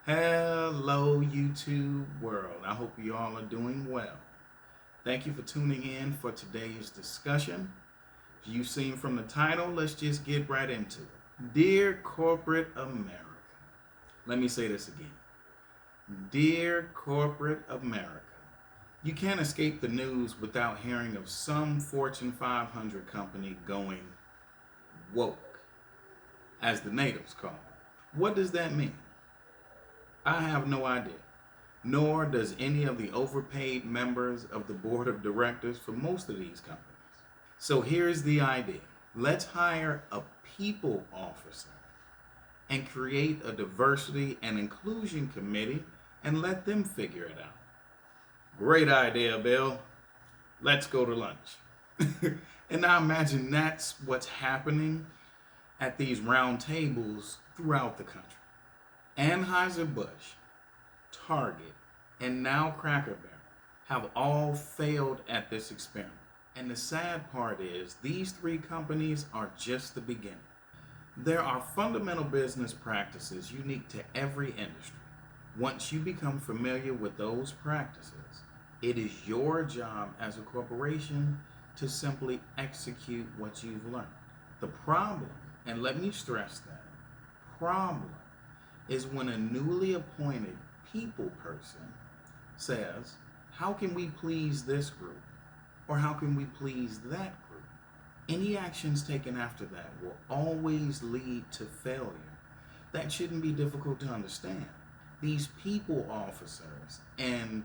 Hello, YouTube world. I hope you all are doing well. Thank you for tuning in for today's discussion. As you've seen from the title, let's just get right into it. Dear corporate America, let me say this again. Dear corporate America, you can't escape the news without hearing of some Fortune 500 company going woke, as the natives call it. What does that mean? I have no idea, nor does any of the overpaid members of the board of directors for most of these companies. So here's the idea. Let's hire a people officer and create a diversity and inclusion committee and let them figure it out. Great idea, Bill. Let's go to lunch. And now imagine that's what's happening at these round tables throughout the country. Anheuser-Busch, Target, and now Cracker Barrel have all failed at this experiment. And the sad part is these three companies are just the beginning. There are fundamental business practices unique to every industry. Once you become familiar with those practices, it is your job as a corporation to simply execute what you've learned. The problem, and let me stress that, problem is when a newly appointed people person says, how can we please this group? Or how can we please that group? Any actions taken after that will always lead to failure. That shouldn't be difficult to understand. These people officers and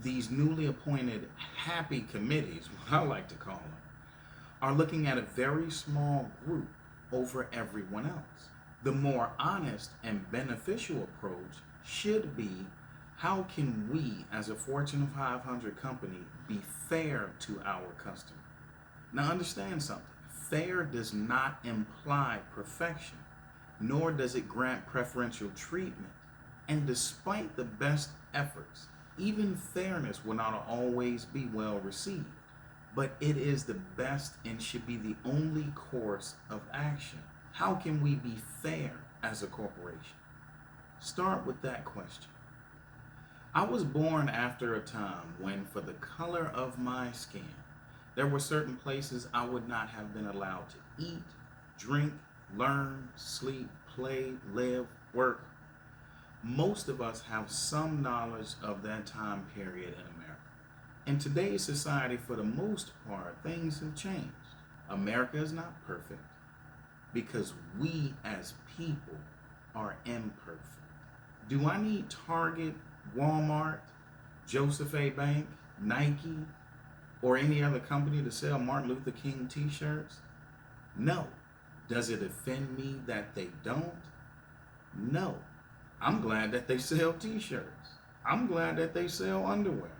these newly appointed happy committees, what I like to call them, are looking at a very small group over everyone else. The more honest and beneficial approach should be, how can we as a Fortune 500 company be fair to our customer? Now understand something. Fair does not imply perfection, nor does it grant preferential treatment. And despite the best efforts, even fairness will not always be well received. But it is the best and should be the only course of action. How can we be fair as a corporation? Start with that question. I was born after a time when, for the color of my skin, there were certain places I would not have been allowed to eat, drink, learn, sleep, play, live, work. Most of us have some knowledge of that time period in America. In today's society, for the most part, things have changed. America is not perfect because we as people are imperfect. Do I need Target, Walmart, Joseph A. Bank, Nike, or any other company to sell Martin Luther King t-shirts? No. Does it offend me that they don't? No. I'm glad that they sell t-shirts. I'm glad that they sell underwear.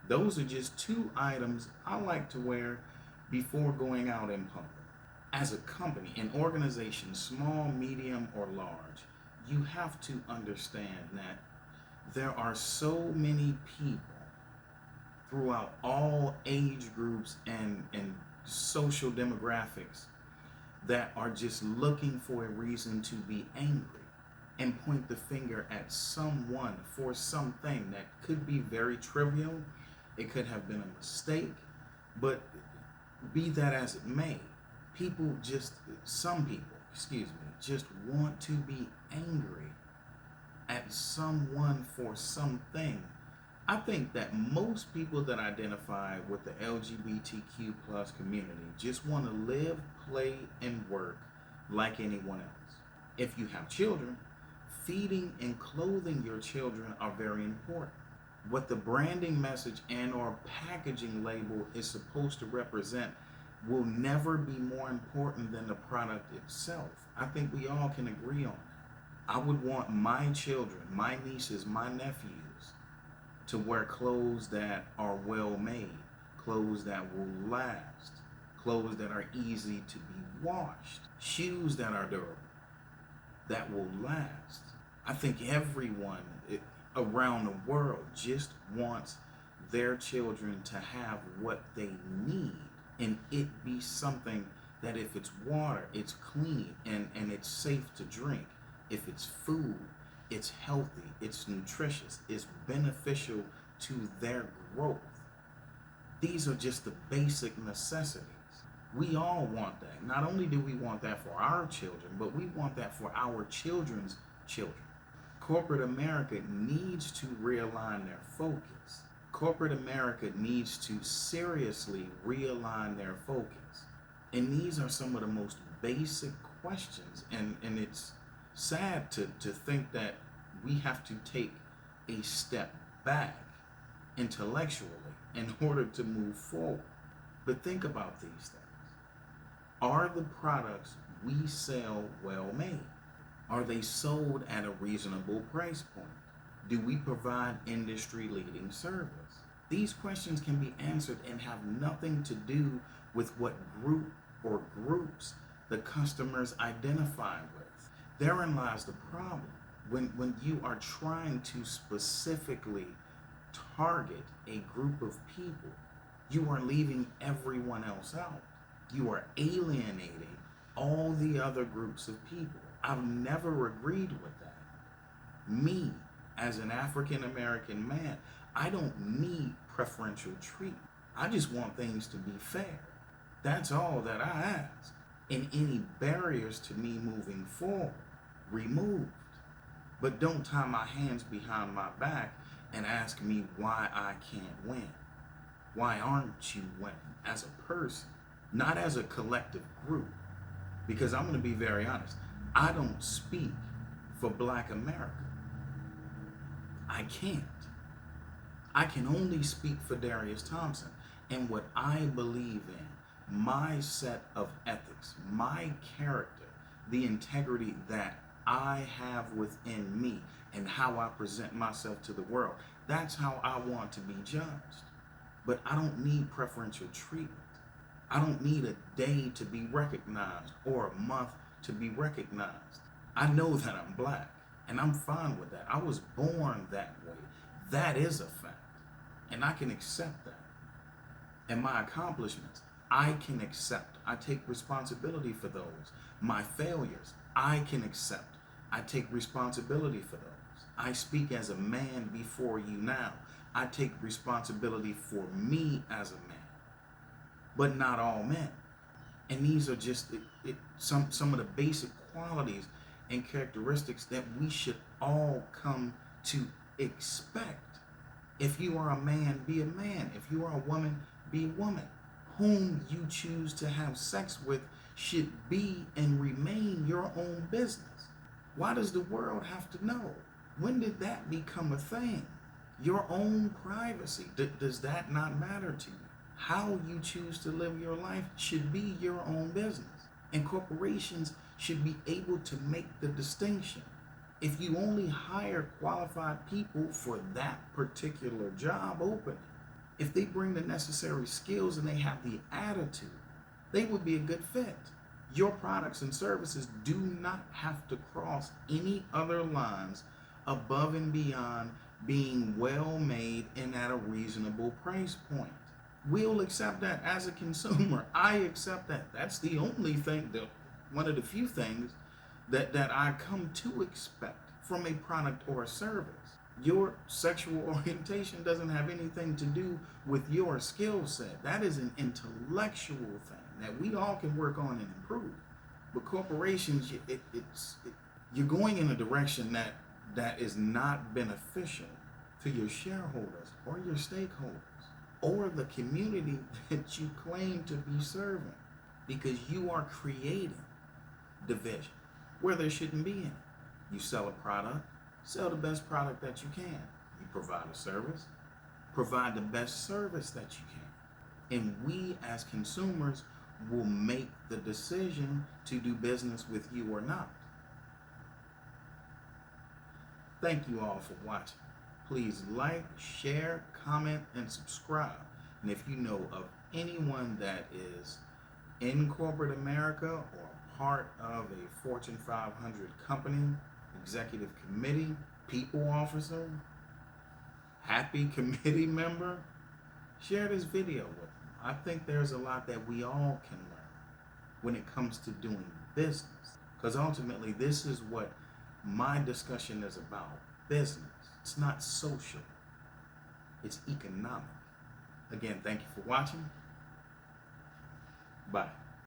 Those are just two items I like to wear before going out in public. As a company, an organization, small, medium, or large, you have to understand that there are so many people throughout all age groups and social demographics that are just looking for a reason to be angry and point the finger at someone for something that could be very trivial. It could have been a mistake, but be that as it may, some people, just want to be angry at someone for something. I think that most people that identify with the LGBTQ plus community just want to live, play, and work like anyone else. If you have children, feeding and clothing your children are very important. What the branding message and or packaging label is supposed to represent will never be more important than the product itself. I think we all can agree on that. I would want my children, my nieces, my nephews to wear clothes that are well made, clothes that will last, clothes that are easy to be washed, shoes that are durable, that will last. I think everyone around the world just wants their children to have what they need, and it be something that if it's water, it's clean and it's safe to drink. If it's food, it's healthy, it's nutritious, it's beneficial to their growth. These are just the basic necessities. We all want that. Not only do we want that for our children, but we want that for our children's children. Corporate America needs to realign their focus. Corporate America needs to seriously realign their focus. And these are some of the most basic questions. And it's sad to think that we have to take a step back intellectually in order to move forward. But think about these things. Are the products we sell well made? Are they sold at a reasonable price point? Do we provide industry-leading service? These questions can be answered and have nothing to do with what group or groups the customers identify with. Therein lies the problem. When you are trying to specifically target a group of people, you are leaving everyone else out. You are alienating all the other groups of people. I've never agreed with that. Me, as an African American man, I don't need preferential treatment. I just want things to be fair. That's all that I ask. And any barriers to me moving forward, removed. But don't tie my hands behind my back and ask me why I can't win. Why aren't you winning as a person, not as a collective group? Because I'm going to be very honest, I don't speak for Black America. I can't. I can only speak for Darius Thompson and what I believe in, my set of ethics, my character, the integrity that I have within me, and how I present myself to the world. That's how I want to be judged. But I don't need preferential treatment. I don't need a day to be recognized or a month to be recognized. I know that I'm Black, and I'm fine with that. I was born that way. That is a fact, and I can accept that. And my accomplishments, I can accept. I take responsibility for those. My failures, I can accept. I take responsibility for those. I speak as a man before you now. I take responsibility for me as a man, but not all men. And these are just some of the basic qualities and characteristics that we should all come to expect. If you are a man, be a man. If you are a woman, be a woman. Whom you choose to have sex with should be and remain your own business. Why does the world have to know? When did that become a thing? Your own privacy. Does that not matter to you? How you choose to live your life should be your own business. And corporations should be able to make the distinction. If you only hire qualified people for that particular job opening, if they bring the necessary skills and they have the attitude, they would be a good fit. Your products and services do not have to cross any other lines above and beyond being well made and at a reasonable price point. We'll accept that as a consumer. I accept that. That's the only thing, one of the few things that I come to expect from a product or a service. Your sexual orientation doesn't have anything to do with your skill set. That is an intellectual thing that we all can work on and improve. But corporations, you're going in a direction that is not beneficial to your shareholders or your stakeholders or the community that you claim to be serving, because you are creating division where there shouldn't be any. You sell a product, sell the best product that you can. You provide a service, provide the best service that you can. And we as consumers will make the decision to do business with you or not. Thank you all for watching. Please like, share, comment, and subscribe. And if you know of anyone that is in corporate America or part of a Fortune 500 company, executive committee, people officer, happy committee member, share this video with them. I think there's a lot that we all can learn when it comes to doing business, because ultimately this is what My discussion is about business. It's not social. It's economic. Again, thank you for watching. Bye.